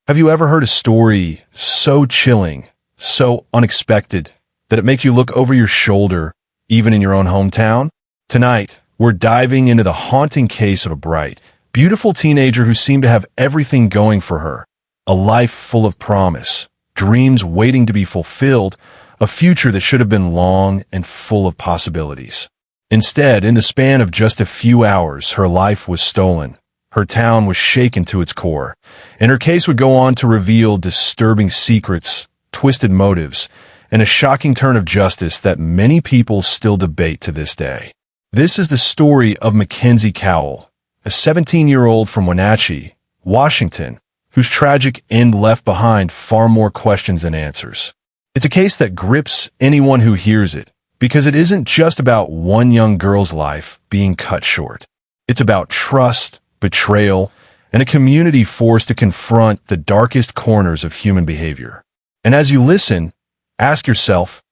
Have you ever heard a story so chilling, so unexpected, that it makes you look over your shoulder, even in your own hometown? Tonight, we're diving into the haunting case of a bright, beautiful teenager who seemed to have everything going for her. A life full of promise, dreams waiting to be fulfilled, a future that should have been long and full of possibilities. Instead, in the span of just a few hours, her life was stolen. Her town was shaken to its core, and her case would go on to reveal disturbing secrets, twisted motives, and a shocking turn of justice that many people still debate to this day. This is the story of Mackenzie Cowell, a 17-year-old from Wenatchee, Washington, whose tragic end left behind far more questions than answers. It's a case that grips anyone who hears it, because it isn't just about one young girl's life being cut short. It's about trust, betrayal, and a community forced to confront the darkest corners of human behavior. And as you listen, ask yourself,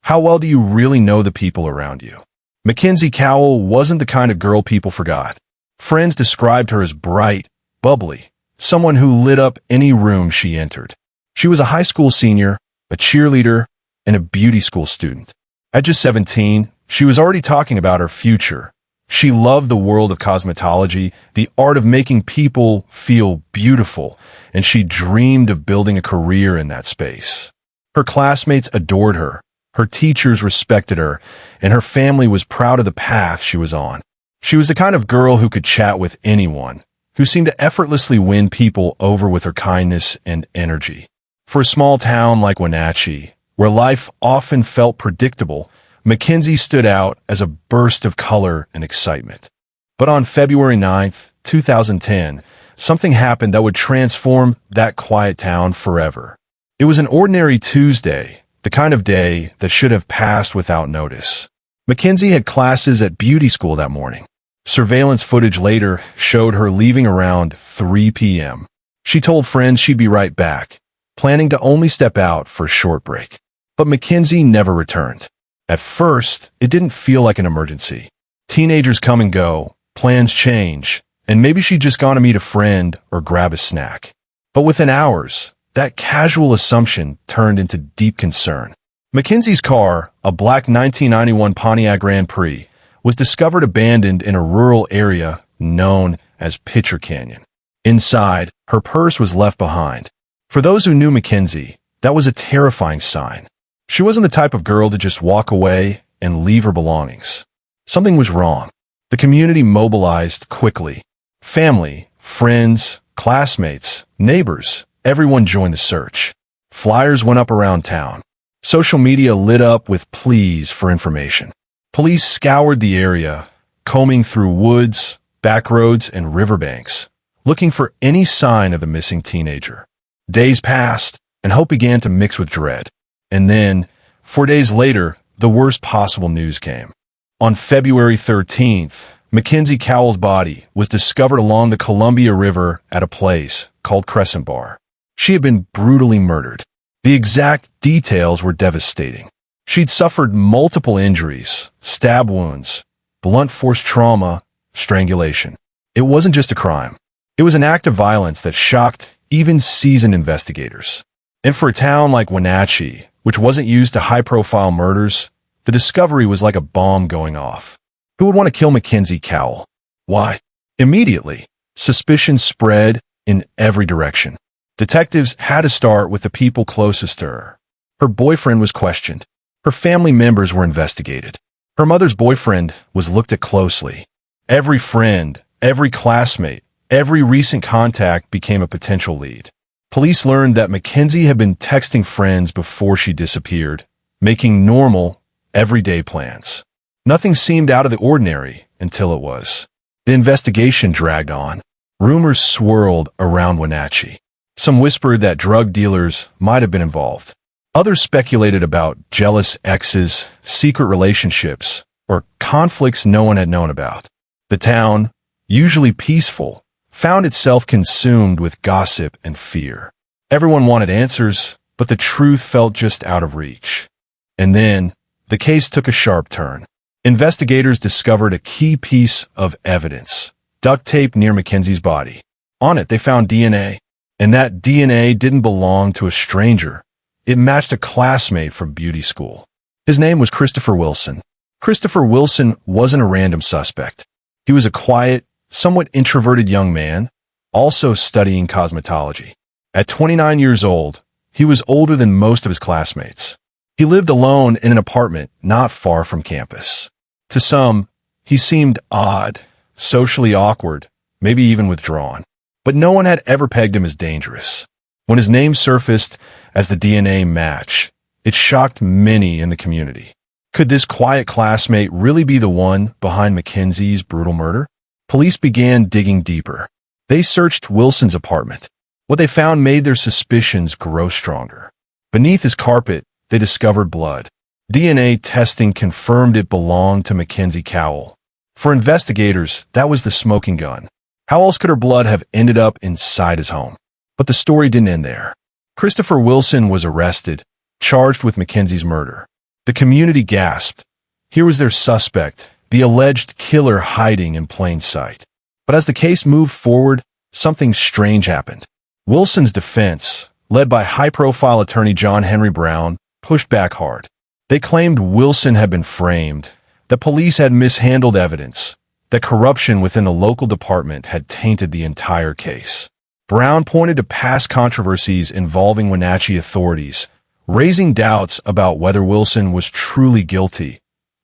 how well do you really know the people around you? Mackenzie Cowell wasn't the kind of girl people forgot. Friends described her as bright, bubbly, someone who lit up any room she entered. She was a high school senior, a cheerleader, and a beauty school student. At just 17, she was already talking about her future. She loved the world of cosmetology, the art of making people feel beautiful, and she dreamed of building a career in that space. Her classmates adored her, her teachers respected her, and her family was proud of the path she was on. She was the kind of girl who could chat with anyone, who seemed to effortlessly win people over with her kindness and energy. For a small town like Wenatchee, where life often felt predictable, Mackenzie stood out as a burst of color and excitement. But on February 9th, 2010, something happened that would transform that quiet town forever. It was an ordinary Tuesday, the kind of day that should have passed without notice. Mackenzie had classes at beauty school that morning. Surveillance footage later showed her leaving around 3 p.m. She told friends she'd be right back, planning to only step out for a short break. But Mackenzie never returned. At first, it didn't feel like an emergency. Teenagers come and go, plans change, and maybe she'd just gone to meet a friend or grab a snack. But within hours, that casual assumption turned into deep concern. Mackenzie's car, a black 1991 Pontiac Grand Prix, was discovered abandoned in a rural area known as Pitcher Canyon. Inside, her purse was left behind. For those who knew Mackenzie, that was a terrifying sign. She wasn't the type of girl to just walk away and leave her belongings. Something was wrong. The community mobilized quickly. Family, friends, classmates, neighbors, everyone joined the search. Flyers went up around town. Social media lit up with pleas for information. Police scoured the area, combing through woods, back roads, and riverbanks, looking for any sign of the missing teenager. Days passed, and hope began to mix with dread. And then, 4 days later, the worst possible news came. On February 13th, Mackenzie Cowell's body was discovered along the Columbia River at a place called Crescent Bar. She had been brutally murdered. The exact details were devastating. She'd suffered multiple injuries, stab wounds, blunt force trauma, strangulation. It wasn't just a crime. It was an act of violence that shocked even seasoned investigators. And for a town like Wenatchee, which wasn't used to high-profile murders, the discovery was like a bomb going off. Who would want to kill Mackenzie Cowell? Why? Immediately, suspicion spread in every direction. Detectives had to start with the people closest to her. Her boyfriend was questioned. Her family members were investigated. Her mother's boyfriend was looked at closely. Every friend, every classmate, every recent contact became a potential lead. Police learned that Mackenzie had been texting friends before she disappeared, making normal, everyday plans. Nothing seemed out of the ordinary until it was. The investigation dragged on. Rumors swirled around Wenatchee. Some whispered that drug dealers might have been involved. Others speculated about jealous exes, secret relationships, or conflicts no one had known about. The town, usually peaceful, found itself consumed with gossip and fear. Everyone wanted answers, but the truth felt just out of reach. And then, the case took a sharp turn. Investigators discovered a key piece of evidence, duct tape near Mackenzie's body. On it, they found DNA, And that DNA didn't belong to a stranger. It matched a classmate from beauty school. His name was Christopher Wilson. Christopher Wilson wasn't a random suspect. He was a quiet, somewhat introverted young man, also studying cosmetology. At 29 years old, he was older than most of his classmates. He lived alone in an apartment not far from campus. To some, he seemed odd, socially awkward, maybe even withdrawn. But no one had ever pegged him as dangerous. When his name surfaced as the DNA match, it shocked many in the community. Could this quiet classmate really be the one behind Mackenzie's brutal murder? Police began digging deeper. They searched Wilson's apartment. What they found made their suspicions grow stronger. Beneath his carpet, they discovered blood. DNA testing confirmed it belonged to Mackenzie Cowell. For investigators, that was the smoking gun. How else could her blood have ended up inside his home? But the story didn't end there. Christopher Wilson was arrested, charged with Mackenzie's murder. The community gasped. Here was their suspect, the alleged killer hiding in plain sight. But as the case moved forward, something strange happened. Wilson's defense, led by high-profile attorney John Henry Brown, pushed back hard. They claimed Wilson had been framed, that police had mishandled evidence, that corruption within the local department had tainted the entire case. Brown pointed to past controversies involving Wenatchee authorities, raising doubts about whether Wilson was truly guilty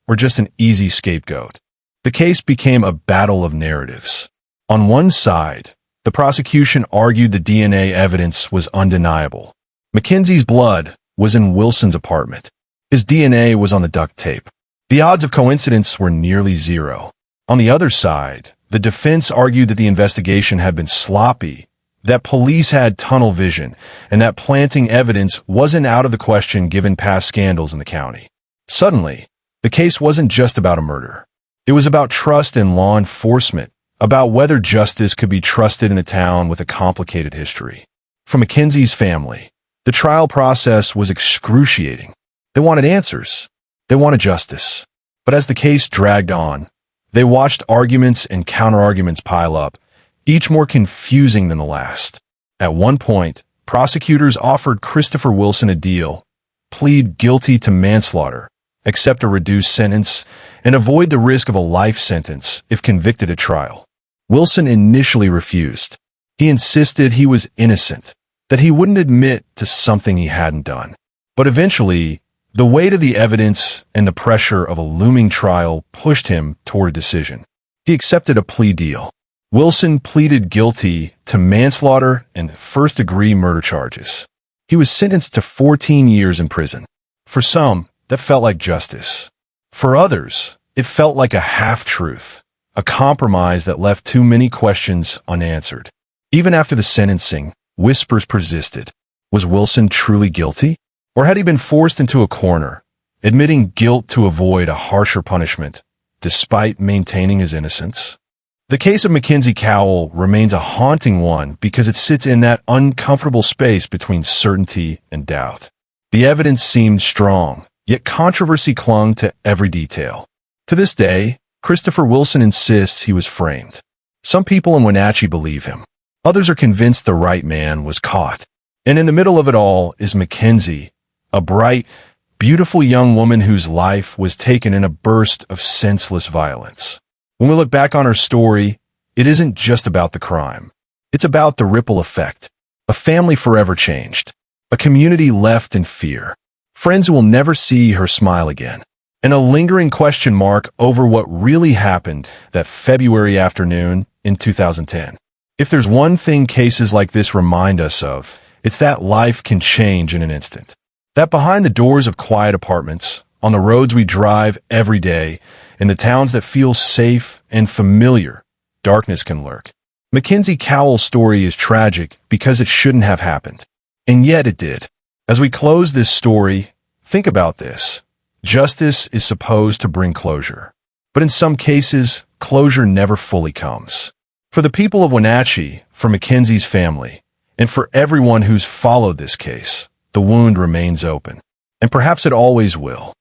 or just an easy scapegoat. The case became a battle of narratives. On one side, the prosecution argued the DNA evidence was undeniable. Mackenzie's blood was in Wilson's apartment. His DNA was on the duct tape. The odds of coincidence were nearly zero. On the other side, the defense argued that the investigation had been sloppy, that police had tunnel vision, and that planting evidence wasn't out of the question given past scandals in the county. Suddenly, the case wasn't just about a murder. It was about trust in law enforcement, about whether justice could be trusted in a town with a complicated history. For Mackenzie's family, the trial process was excruciating. They wanted answers. They wanted justice. But as the case dragged on, they watched arguments and counterarguments pile up, each more confusing than the last. At one point, prosecutors offered Christopher Wilson a deal: plead guilty to manslaughter, accept a reduced sentence, and avoid the risk of a life sentence if convicted at trial. Wilson initially refused. He insisted he was innocent, that he wouldn't admit to something he hadn't done. But eventually, the weight of the evidence and the pressure of a looming trial pushed him toward a decision. He accepted a plea deal. Wilson pleaded guilty to manslaughter and first-degree murder charges. He was sentenced to 14 years in prison. For some, that felt like justice. For others, it felt like a half-truth, a compromise that left too many questions unanswered. Even after the sentencing, whispers persisted. Was Wilson truly guilty? Or had he been forced into a corner, admitting guilt to avoid a harsher punishment, despite maintaining his innocence? The case of Mackenzie Cowell remains a haunting one because it sits in that uncomfortable space between certainty and doubt. The evidence seemed strong, yet controversy clung to every detail. To this day, Christopher Wilson insists he was framed. Some people in Wenatchee believe him. Others are convinced the right man was caught. And in the middle of it all is Mackenzie, a bright, beautiful young woman whose life was taken in a burst of senseless violence. When we look back on her story, it isn't just about the crime. It's about the ripple effect. A family forever changed. A community left in fear. Friends who will never see her smile again. And a lingering question mark over what really happened that February afternoon in 2010. If there's one thing cases like this remind us of, it's that life can change in an instant. That behind the doors of quiet apartments, on the roads we drive every day, in the towns that feel safe and familiar, darkness can lurk. Mackenzie Cowell's story is tragic because it shouldn't have happened. And yet it did. As we close this story, think about this. Justice is supposed to bring closure. But in some cases, closure never fully comes. For the people of Wenatchee, for Mackenzie's family, and for everyone who's followed this case, the wound remains open. And perhaps it always will.